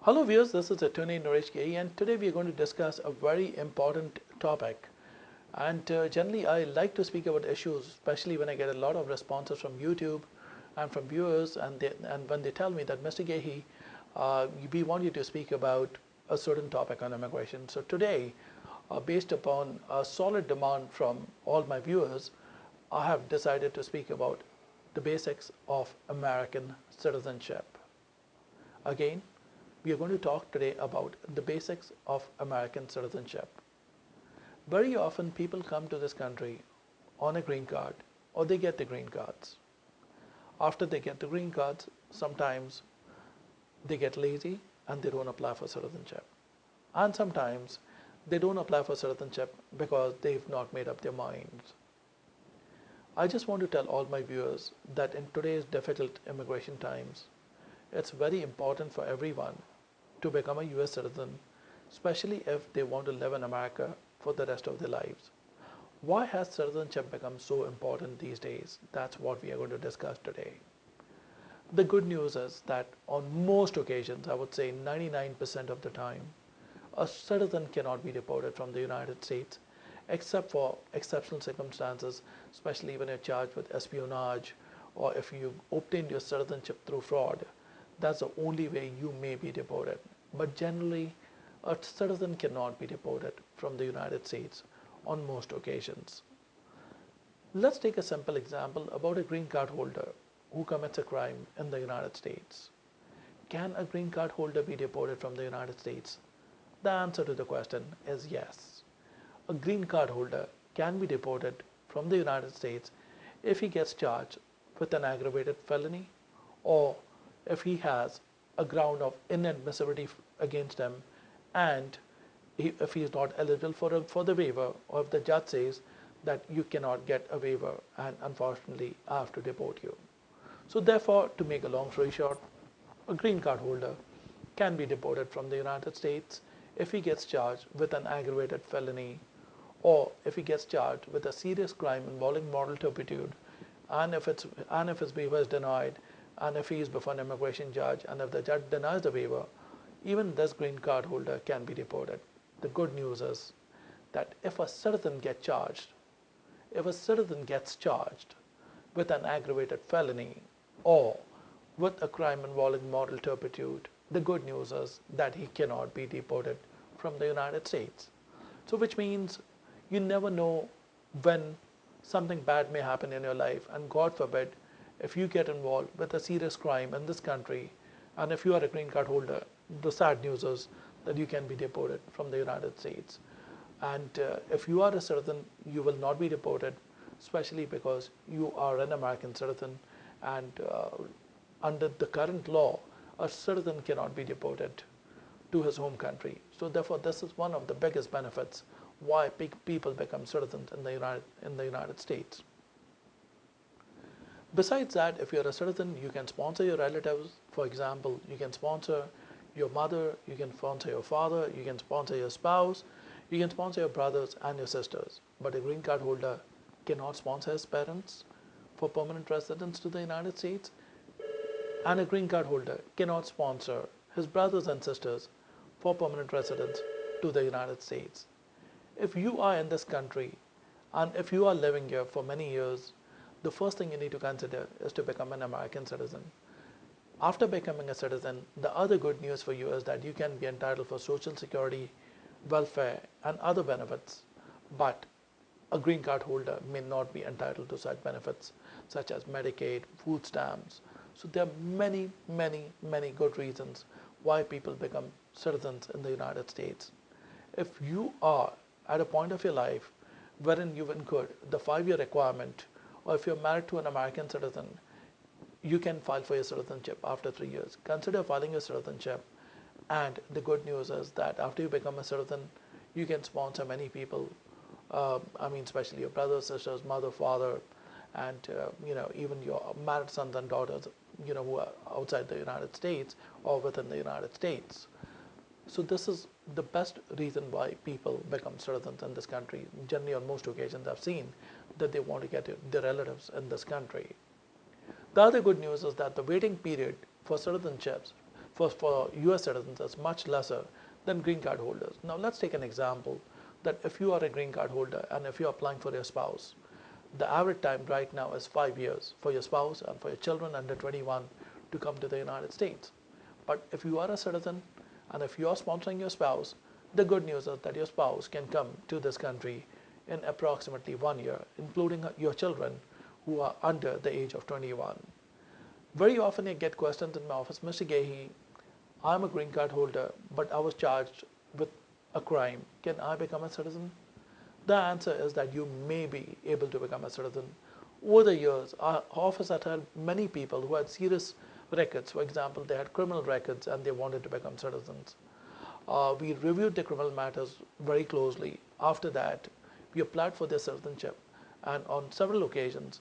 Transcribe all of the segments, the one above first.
Hello viewers, this is attorney Naresh Gehi, and today we are going to discuss a very important topic. And generally I like to speak about issues, especially when I get a lot of responses from YouTube and from viewers, and when they tell me that Mr. Gehi, we want you to speak about a certain topic on immigration. So today, based upon a solid demand from all my viewers, I have decided to speak about the basics of American citizenship. Again, we are going to talk today about the basics of American citizenship. Very often people come to this country on a green card or they get the green cards. After they get the green cards, sometimes they get lazy and they don't apply for citizenship. And sometimes they don't apply for citizenship because they've not made up their minds. I just want to tell all my viewers that in today's difficult immigration times, it's very important for everyone to become a US citizen, especially if they want to live in America for the rest of their lives. Why has citizenship become so important these days? That's what we are going to discuss today. The good news is that on most occasions, I would say 99% of the time, a citizen cannot be deported from the United States except for exceptional circumstances, especially when you're charged with espionage or if you obtained your citizenship through fraud. That's the only way you may be deported. But generally, a citizen cannot be deported from the United States on most occasions. Let's take a simple example about a green card holder who commits a crime in the United States. Can a green card holder be deported from the United States? The answer to the question is yes. A green card holder can be deported from the United States if he gets charged with an aggravated felony or if he has a ground of inadmissibility against him and if he is not eligible for the waiver, or if the judge says that you cannot get a waiver and unfortunately I have to deport you. So therefore, to make a long story short, a green card holder can be deported from the United States if he gets charged with an aggravated felony or if he gets charged with a serious crime involving moral turpitude, and if his waiver is denied, and if he is before an immigration judge, and if the judge denies the waiver, even this green card holder can be deported. The good news is that if a citizen gets charged with an aggravated felony or with a crime involving moral turpitude, the good news is that he cannot be deported from the United States. So which means you never know when something bad may happen in your life, and God forbid, if you get involved with a serious crime in this country, and if you are a green card holder, the sad news is that you can be deported from the United States. And if you are a citizen, you will not be deported, especially because you are an American citizen, and under the current law, a citizen cannot be deported to his home country. So therefore, this is one of the biggest benefits why people become citizens in the United States. Besides that, if you're a citizen, you can sponsor your relatives. For example, you can sponsor your mother, you can sponsor your father, you can sponsor your spouse, you can sponsor your brothers and your sisters. But a green card holder cannot sponsor his parents for permanent residence to the United States, and a green card holder cannot sponsor his brothers and sisters for permanent residence to the United States. If you are in this country and if you are living here for many years, the first thing you need to consider is to become an American citizen. After becoming a citizen, the other good news for you is that you can be entitled for Social Security, welfare, and other benefits. But a green card holder may not be entitled to such benefits, such as Medicaid, food stamps. So there are many, many, many good reasons why people become citizens in the United States. If you are at a point of your life wherein you've incurred the 5-year requirement, or if you're married to an American citizen, you can file for your citizenship after 3 years. Consider filing your citizenship, and the good news is that after you become a citizen, you can sponsor many people. Especially your brothers, sisters, mother, father, and even your married sons and daughters, who are outside the United States or within the United States. So this is the best reason why people become citizens in this country. Generally, on most occasions, I've seen that they want to get their relatives in this country. The other good news is that the waiting period for for US citizens is much lesser than green card holders. Now let's take an example that if you are a green card holder and if you're applying for your spouse, the average time right now is 5 years for your spouse and for your children under 21 to come to the United States. But if you are a citizen and if you are sponsoring your spouse, the good news is that your spouse can come to this country in approximately 1 year, including your children who are under the age of 21. Very often I get questions in my office, Mr. Gehi, I'm a green card holder, but I was charged with a crime. Can I become a citizen? The answer is that you may be able to become a citizen. Over the years, our office had helped many people who had serious records. For example, they had criminal records and they wanted to become citizens. We reviewed the criminal matters very closely. After that, we applied for their citizenship, and on several occasions,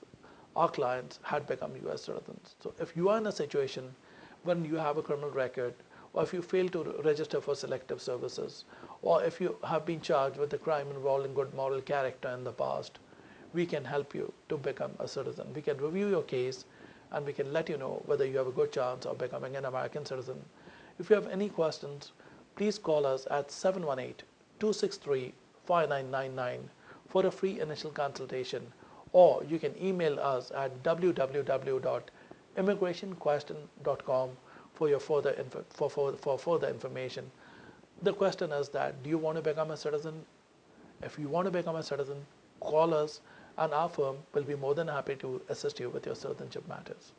our clients had become US citizens. So if you are in a situation when you have a criminal record, or if you fail to register for selective services, or if you have been charged with a crime involving good moral character in the past, we can help you to become a citizen. We can review your case and we can let you know whether you have a good chance of becoming an American citizen. If you have any questions, please call us at 718-263-5999 for a free initial consultation, or you can email us at www.immigrationquestion.com for further information. The question is that, do you want to become a citizen? If you want to become a citizen, call us and our firm will be more than happy to assist you with your citizenship matters.